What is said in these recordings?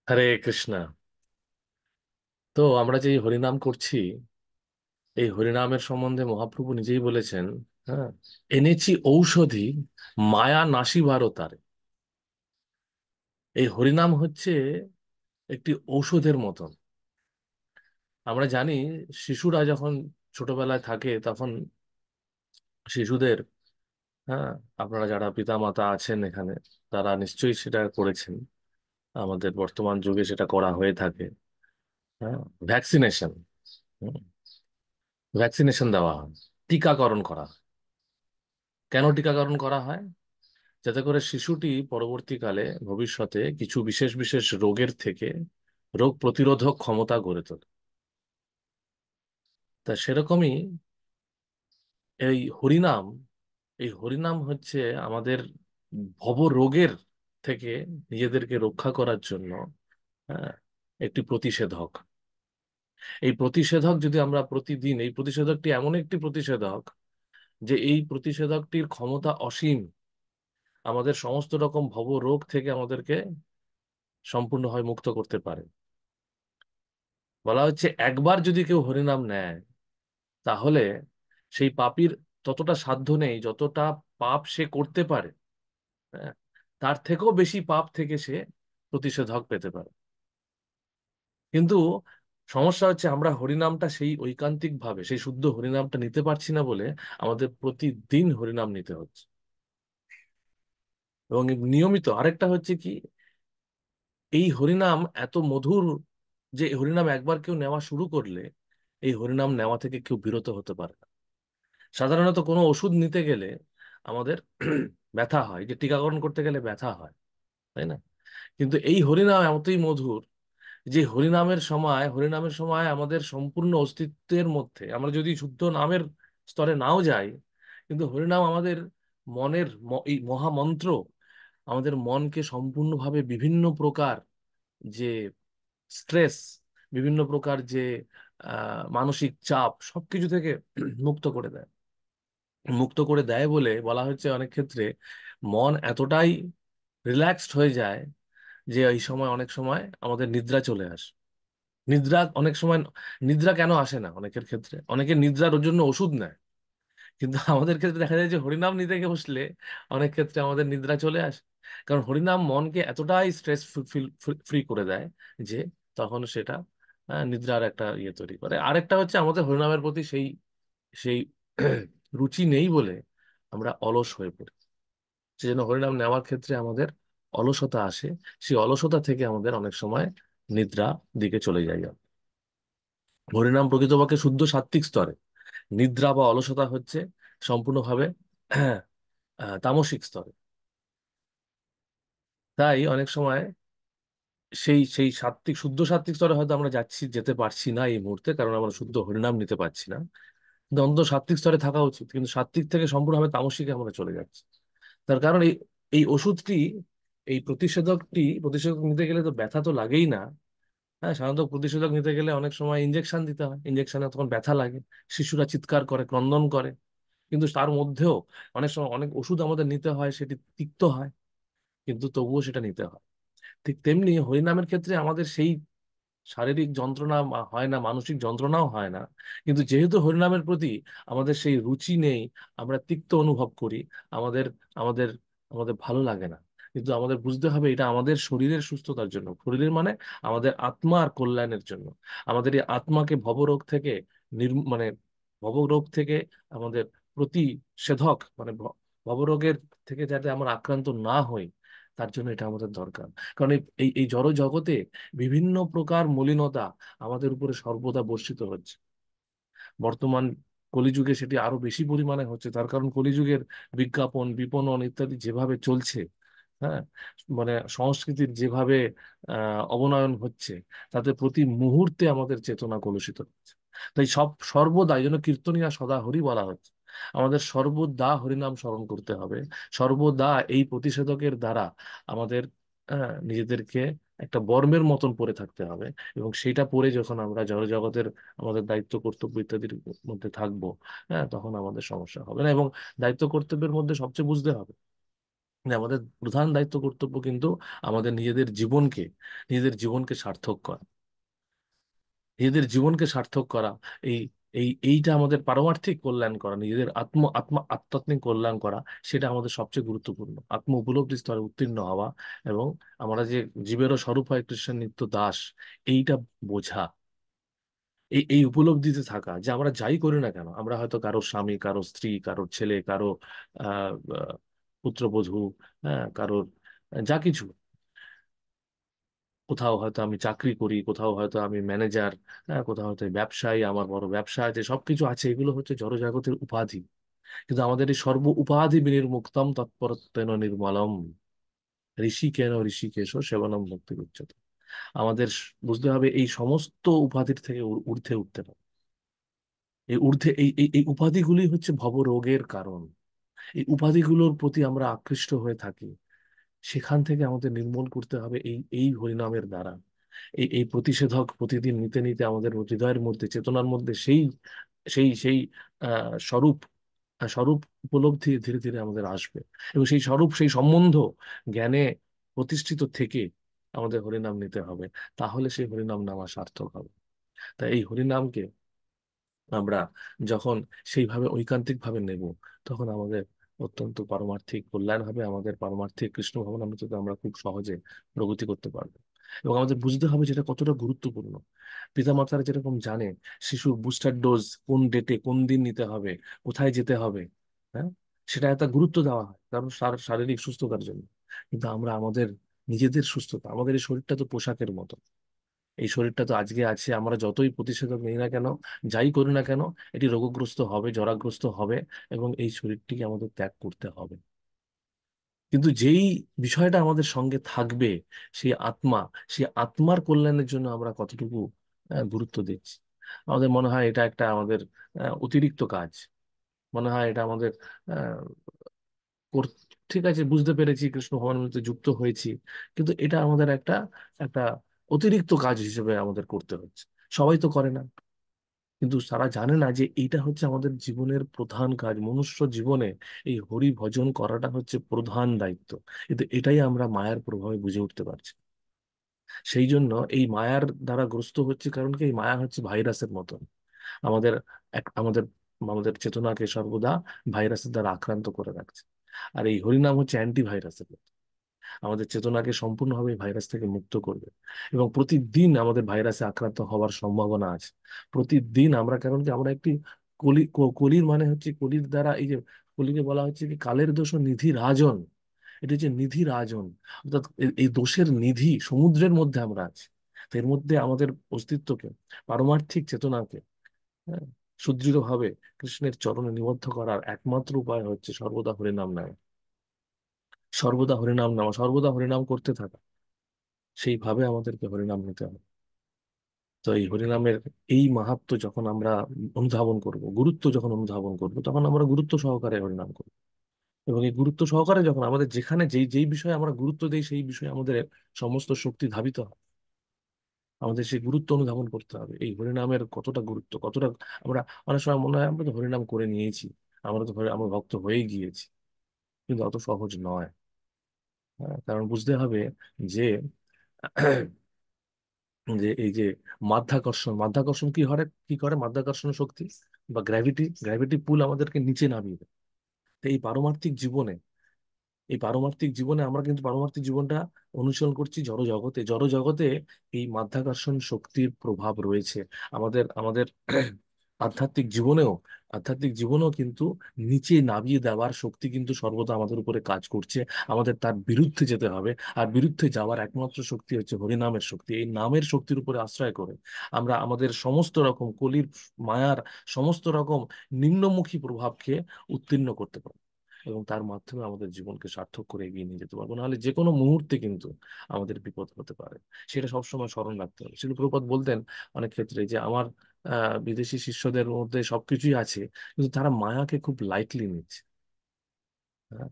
হরে কৃষ্ণা। তো আমরা যে এই হরিনাম করছি, এই হরিনামের সম্বন্ধে মহাপ্রভু নিজেই বলেছেন, হ্যাঁ, এনেছি ঔষধি মায়া নাসিবার তারে। এই হরিনাম হচ্ছে একটি ঔষধের মতন। আমরা জানি শিশুরা যখন ছোটবেলায় থাকে তখন শিশুদের, হ্যাঁ, আপনারা যারা পিতা মাতা আছেন এখানে তারা নিশ্চয়ই সেটা করেছেন। আমাদের বর্তমান যুগে সেটা করা হয়ে থাকে। হ্যাঁ, ভ্যাকসিনেশন, ভ্যাকসিনেশন দেওয়া হয়, টিকাকরণ করা হয়। কেন টিকাকরণ করা হয়? যাতে করে শিশুটি পরবর্তীকালে ভবিষ্যতে কিছু বিশেষ বিশেষ রোগের থেকে রোগ প্রতিরোধক ক্ষমতা গড়ে তোলে। তা সেরকমই এই হরিনাম, এই হরিনাম হচ্ছে আমাদের ভব রোগের থেকে নিজেদেরকে রক্ষা করার জন্য, হ্যাঁ, একটি প্রতিষেধক। এই প্রতিষেধক যদি আমরা প্রতিদিন, এই প্রতিষেধকটি এমন একটি প্রতিষেধক যে এই প্রতিষেধকটির ক্ষমতা অসীম, আমাদের সমস্ত রকম ভব রোগ থেকে আমাদেরকে সম্পূর্ণভাবে মুক্ত করতে পারে। বলা হচ্ছে একবার যদি কেউ হরিনাম নেয় তাহলে সেই পাপীর ততটা সাধ্য নেই যতটা পাপ সে করতে পারে। হ্যাঁ, তার থেকেও বেশি পাপ থেকে সে প্রতিষেধক পেতে পারে। কিন্তু সমস্যা হচ্ছে আমরা হরিনামটা সেই ঐকান্তিক ভাবে, সেই শুদ্ধ হরিনামটা নিতে পারছি না বলে আমাদের প্রতিদিন হরিনাম নিতে হচ্ছে। এবং নিয়মিত আরেকটা হচ্ছে কি, এই হরিনাম এত মধুর যে এই হরিনাম একবার কেউ নেওয়া শুরু করলে এই হরিনাম নেওয়া থেকে কেউ বিরত হতে পারে না। সাধারণত কোনো ওষুধ নিতে গেলে আমাদের ব্যথা হয়, যে টিকাকরণ করতে গেলে ব্যথা হয়, তাই না? কিন্তু এই হরিনাম এতই মধুর যে হরিনামের সময় আমাদের সম্পূর্ণ অস্তিত্বের মধ্যে আমরা যদি শুদ্ধ নামের স্তরে নাও যাই, কিন্তু হরিনাম আমাদের মনের এই মহামন্ত্র আমাদের মনকে সম্পূর্ণভাবে বিভিন্ন প্রকার যে স্ট্রেস, বিভিন্ন প্রকার যে মানসিক চাপ সবকিছু থেকে মুক্ত করে দেয়। মুক্ত করে দেয় বলে বলা হচ্ছে অনেক ক্ষেত্রে মন এতটাই রিল্যাক্সড হয়ে যায় যে এই সময় অনেক সময় আমাদের নিদ্রা চলে আসে। নিদ্রা অনেক সময়, নিদ্রা কেন আসে না অনেকের ক্ষেত্রে, অনেকে নিদ্রার জন্য ওষুধ নেয়, কিন্তু আমাদের ক্ষেত্রে দেখা যায় যে হরিনাম নিতে গিয়ে বসলে অনেক ক্ষেত্রে আমাদের নিদ্রা চলে আসে। কারণ হরিনাম মনকে এতটাই স্ট্রেস ফ্রি করে দেয় যে তখন সেটা নিদ্রার একটা ইয়ে তৈরি করে। আরেকটা হচ্ছে আমাদের হরিনামের প্রতি সেই সেই রুচি নেই বলে আমরা অলস হয়ে পড়ি। সেজন্য হরিনাম নেওয়ার ক্ষেত্রে আমাদের অলসতা আসে। সেই অলসতা থেকে আমাদের অনেক সময় নিদ্রা দিকে চলে যায়। হরিনাম প্রকৃতপক্ষে শুদ্ধ সাত্ত্বিক স্তরে, নিদ্রা বা অলসতা হচ্ছে সম্পূর্ণভাবে তামসিক স্তরে। তাই অনেক সময় সেই সেই সাত্ত্বিক, শুদ্ধ সাত্ত্বিক স্তরে হয়তো আমরা যেতে পারছি না এই মুহূর্তে, কারণ আমরা শুদ্ধ হরিনাম নিতে পারছি না। কিন্তু অন্তত সাত্ত্বিক স্তরে থাকা উচিত, কিন্তু সাত্ত্বিক থেকে সম্পূর্ণভাবে তামসিকে আমরা চলে যাচ্ছি। তার কারণ এই এই ওষুধটি, এই প্রতিষেধক নিতে গেলে তো ব্যথা তো লাগেই না। হ্যাঁ, সাধারণত প্রতিষেধক নিতে গেলে অনেক সময় ইঞ্জেকশন দিতে হয়, ইঞ্জেকশনে তখন ব্যথা লাগে, শিশুরা চিৎকার করে, ক্রন্দন করে। কিন্তু তার মধ্যেও অনেক সময় অনেক ওষুধ আমাদের নিতে হয়, সেটি তিক্ত হয়, কিন্তু তবুও সেটা নিতে হয়। ঠিক তেমনি হরিনামের ক্ষেত্রে আমাদের সেই শারীরিক যন্ত্রণা হয় না, মানসিক যন্ত্রণাও হয় না। কিন্তু যেহেতু হরিনামের প্রতি আমাদের সেই রুচি নেই, আমরা তিক্ত অনুভব করি, আমাদের আমাদের আমাদের ভালো লাগে না। কিন্তু আমাদের বুঝতে হবে এটা আমাদের শরীরের সুস্থতার জন্য, শরীরের মানে আমাদের আত্মার কল্যাণের জন্য। আমাদের এই আত্মাকে ভবরোগ থেকে মানে ভবরোগ থেকে আমাদের প্রতিষেধক মানে ভবরোগের থেকে যাতে আমরা আক্রান্ত না হই, তার জন্য এটা আমাদের দরকার। কারণ এই এই এই জড় জগতে বিভিন্ন প্রকার মলিনতা আমাদের উপরে সর্বদা বর্ষিত হচ্ছে। বর্তমান কলিযুগে সেটি আরো বেশি পরিমাণে হচ্ছে, তার কারণ কলিযুগের বিজ্ঞাপন, বিপণন ইত্যাদি যেভাবে চলছে, হ্যাঁ, মানে সংস্কৃতির যেভাবে অবনয়ন হচ্ছে, তাতে প্রতি মুহূর্তে আমাদের চেতনা কলুষিত হচ্ছে। তাই সর্বদা এই জন্য কীর্তনিয়া সদা হরি বলা হচ্ছে, আমাদের সর্বদা হরিনাম স্মরণ করতে হবে। সর্বদা এই প্রতিষেধকের দ্বারা আমাদের নিজেদেরকে একটা বর্মের মতন পরে থাকতে হবে। এবং সেটা পরে যখন আমরা জড়জগতের আমাদের দায়িত্ব কর্তব্য ইত্যাদির মধ্যে থাকবো, হ্যাঁ, তখন আমাদের সমস্যা হবে না। এবং দায়িত্ব কর্তব্যের মধ্যে সবচেয়ে বুঝতে হবে যে আমাদের প্রধান দায়িত্ব কর্তব্য কিন্তু আমাদের নিজেদের জীবনকে সার্থক করা, নিজেদের জীবনকে সার্থক করা। এই এইটা আমাদের পারমার্থিক কল্যাণ করা, নিজেদের আধ্যাত্মিক কল্যাণ করা, সেটা আমাদের সবচেয়ে গুরুত্বপূর্ণ। আত্ম উপলব্ধি স্তরে উত্তীর্ণ হওয়া এবং আমরা যে জীবেরও স্বরূপ হয় কৃষ্ণের নিত্য দাস, এইটা বোঝা, এই উপলব্ধিতে থাকা যে আমরা যাই করি না কেন, আমরা হয়তো কারো স্বামী, কারো স্ত্রী, কারো ছেলে, কারো আহ আহ, পুত্রবধূ, হ্যাঁ, কারোর যা কিছু, কোথাও হয়তো আমি চাকরি করি, কোথাও হয়তো আমি ম্যানেজার, হ্যাঁ, কোথাও হয়তো ব্যবসায়ী, আমার বড় ব্যবসা আছে, সবকিছু আছে, এগুলো হচ্ছে জড়জগতের উপাধি। কিন্তু আমাদের এই সর্ব উপাধি বিনির্মুক্তম তৎপরত্বেন নির্মলম, ঋষিকেশ সেবনম মুক্তি উচ্চতে। আমাদের বুঝতে হবে এই সমস্ত উপাধির থেকে ঊর্ধ্বে উঠতে হবে। এই ঊর্ধ্বে এই এই এই উপাধিগুলি হচ্ছে ভবরোগের কারণ। এই উপাধিগুলোর প্রতি আমরা আকৃষ্ট হয়ে থাকি, সেখান থেকে আমাদের নির্মূল করতে হবে এই এই হরিনামের দ্বারা। এই প্রতিষেধক প্রতিদিন নিতে নিতে আমাদের হৃদয়ের মধ্যে, চেতনার মধ্যে সেই সেই সেই স্বরূপ স্বরূপ উপলব্ধি ধীরে ধীরে আমাদের আসবে। এবং সেই স্বরূপ, সেই সম্বন্ধ জ্ঞানে প্রতিষ্ঠিত থেকে আমাদের হরিনাম নিতে হবে। তাহলে সেই হরিনাম নেওয়া সার্থক হবে। তাই এই হরিনামকে আমরা যখন সেইভাবে ঐকান্তিক ভাবে নেব, তখন আমাদের অত্যন্ত পারমার্থিক কল্যাণ হবে, আমাদের পারমার্থিক কৃষ্ণ ভবনামৃততে আমরা খুব সহজে প্রগতি করতে পারবো। এবং আমাদের বুঝতে হবে যেটা কতটা গুরুত্বপূর্ণ। পিতামাতারা যেরকম জানে শিশুর বুস্টার ডোজ কোন ডেটে কোন দিন নিতে হবে, কোথায় যেতে হবে, হ্যাঁ, সেটা একটা গুরুত্ব দেওয়া হয় কারণ শারীরিক সুস্থতার জন্য। কিন্তু আমরা আমাদের নিজেদের সুস্থতা, আমাদের এই শরীরটা তো পোশাকের মতো। এই শরীরটা তো আজকে আছে, আমরা যতই প্রতিষেধক নিই না কেন, যাই করি না কেন, এটি রোগগ্রস্ত হবে, জরাগ্রস্ত হবে, এবং এই শরীরটিকে আমাদের ত্যাগ করতে হবে। কিন্তু যেই বিষয়টা আমাদের সঙ্গে থাকবে, সেই আত্মা, সেই আত্মার কল্যাণের জন্য আমরা কতটুকু গুরুত্ব দিচ্ছি। আমাদের মনে হয় এটা একটা আমাদের অতিরিক্ত কাজ, মনে হয় এটা আমাদের আহ, কর- ঠিক আছে, বুঝতে পেরেছি, কৃষ্ণ ভগবানের মধ্যে যুক্ত হয়েছি, কিন্তু এটা আমাদের একটা একটা অতিরিক্ত কাজ হিসেবে আমাদের করতে হচ্ছে। সবাই তো করে না। কিন্তু তারা জানে না যে এইটা হচ্ছে আমাদের জীবনের প্রধান কাজ, মনুষ্য জীবনে এই হরি ভজন করাটা হচ্ছে প্রধান দায়িত্ব। কিন্তু এটাই আমরা মায়ার প্রভাবে বুঝে উঠতে পারছি। সেই জন্য এই মায়ার দ্বারা গ্রস্ত হচ্ছে, কারণ কি এই মায়া হচ্ছে ভাইরাসের মতন। আমাদের আমাদের আমাদের চেতনাকে সর্বদা ভাইরাসের দ্বারা আক্রান্ত করে রাখছে। আর এই হরিনাম হচ্ছে অ্যান্টিভাইরাসের মতো, আমাদের চেতনাকে সম্পূর্ণভাবে ভাইরাস থেকে মুক্ত করবে। এবং প্রতিদিন আমাদের ভাইরাসে আক্রান্ত হওয়ার সম্ভাবনা আছে। প্রতিদিন আমরা, কারণ কি আমরা একটি কলির মানে হচ্ছে, কলির দ্বারা এই যে কলিকে বলা হচ্ছে কি কালের দোষ ও নিধি রাজন। এটা হচ্ছে নিধি রাজন, অর্থাৎ এই দোষের নিধি সমুদ্রের মধ্যে আমরা আছি। তো এর মধ্যে আমাদের অস্তিত্বকে, পারমার্থিক চেতনাকে, হ্যাঁ, সুদৃঢ়ভাবে কৃষ্ণের চরণে নিবদ্ধ করার একমাত্র উপায় হচ্ছে সর্বদা হরিনাম নেওয়া। সর্বদা হরিনাম নেওয়া, সর্বদা হরিনাম করতে থাকা, সেইভাবে আমাদেরকে হরিনাম নিতে হবে। তো এই হরিনামের এই মাহাত্ম্য যখন আমরা অনুধাবন করব, গুরুত্ব যখন অনুধাবন করব, তখন আমরা গুরুত্ব সহকারে হরিনাম করব। এবং এই গুরুত্ব সহকারে যখন আমাদের যেখানে যেই যেই বিষয়ে আমরা গুরুত্ব দিই, সেই বিষয়ে আমাদের সমস্ত শক্তি ধাবিত হয়। আমাদের সেই গুরুত্ব অনুধাবন করতে হবে, এই হরিনামের কতটা গুরুত্ব, কতটা আমরা, অনেক সময় মনে হয় আমরা তো হরিনাম করে নিয়েছি, আমরা ভক্ত হয়ে গিয়েছি। কিন্তু অত সহজ নয়। কারণ বুঝতে হবে যে যে এই যে মাধ্যাকর্ষণ কি করে মাধ্যাকর্ষণ শক্তি বা গ্র্যাভিটি পুল আমাদেরকে নিচে নামিয়ে দেয়। তো এই পারমার্থিক জীবনে আমরা কিন্তু পারমার্থিক জীবনটা অনুসরণ করছি জড় জগতে এই মাধ্যাকর্ষণ শক্তির প্রভাব রয়েছে। আমাদের আমাদের আধ্যাত্মিক জীবনেও আধ্যাত্মিক জীবনেও কিন্তু নিচে নামিয়ে দেওয়ার শক্তি কিন্তু সর্বদা আমাদের উপরে কাজ করছে। আমাদের তার বিরুদ্ধে যেতে হবে। আর বিরুদ্ধে যাওয়ার একমাত্র শক্তি হচ্ছে হরিনামের শক্তি। এই নামের শক্তির উপরে আশ্রয় করে আমরা আমাদের সমস্ত রকম কলির মায়ার সমস্ত রকম নিম্নমুখী প্রভাবকে উত্তীর্ণ করতে পারবো, এবং তার মাধ্যমে আমাদের জীবনকে সার্থক করে এগিয়ে নিয়ে যেতে পারবো। নাহলে যে কোনো মুহূর্তে কিন্তু আমাদের বিপদ হতে পারে। সেটা সবসময় স্মরণ রাখতে হবে। শিল প্রভুপাদ বলতেন অনেক ক্ষেত্রে যে আমার বিদেশি শিষ্যদের মধ্যে সবকিছুই আছে, কিন্তু তারা মায়াকে খুব লাইটলি নিচ্ছে। হ্যাঁ,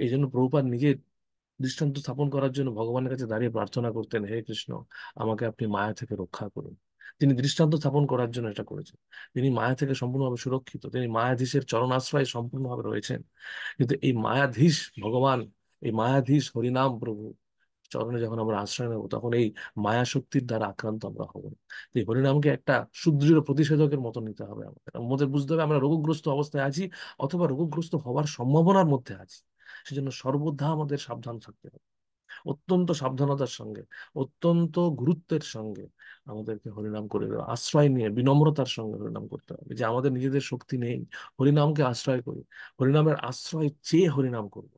এই জন্য প্রভুপাদ নিজে দৃষ্টান্ত স্থাপন করার জন্য ভগবানের কাছে দাঁড়িয়ে প্রার্থনা করতেন, হে কৃষ্ণ, আমাকে আপনি মায়া থেকে রক্ষা করুন। তিনি দৃষ্টান্ত স্থাপন করার জন্য এটা করেছেন। তিনি মায়া থেকে সম্পূর্ণভাবে সুরক্ষিত, তিনি মায়াধীশের চরণাশ্রয়ে সম্পূর্ণভাবে রয়েছেন। কিন্তু এই মায়াধীশ ভগবান এই মায়াধীশ হরিনাম প্রভু চরণে যখন আমরা আশ্রয় নেব, তখন এই মায়া শক্তির দ্বারা আক্রান্ত আমরা হব না। তো এই হরিনামকে একটা সুদৃঢ় প্রতিষেধকের মতো নিতে হবে আমাদের। আমাদের বুঝতে হবে আমরা রোগগ্রস্ত অবস্থায় আছি, অথবা রোগগ্রস্ত হওয়ার সম্ভাবনার মধ্যে আছি। সেজন্য সর্বদা আমাদের সাবধান থাকতে হবে, অত্যন্ত সাবধানতার সঙ্গে, অত্যন্ত গুরুত্বের সঙ্গে আমাদেরকে হরিনাম করে দেওয়া, আশ্রয় নিয়ে বিনম্রতার সঙ্গে হরিনাম করতে হবে। যে আমাদের নিজেদের শক্তি নেই, হরিনামকে আশ্রয় করি, হরিনামের আশ্রয় চেয়ে হরিনাম করব,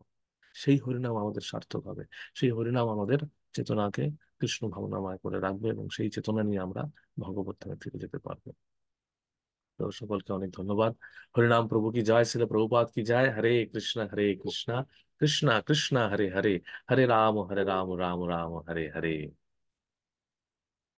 সেই হরিনাম আমাদের সার্থক হবে। সেই হরিনাম আমাদের চেতনাকে কৃষ্ণ ভাবনাময় করে রাখবে, এবং সেই চেতনা নিয়ে আমরা ভগবত ধামে ফিরে যেতে পারবো। তো সকলকে অনেক ধন্যবাদ। হরিনাম প্রভু কি জয়, শ্রীল প্রভুপাদ কি জয়। হরে কৃষ্ণ কৃষ্ণ কৃষ্ণ হরে হরে, হরে রাম রাম রাম হরে হরে।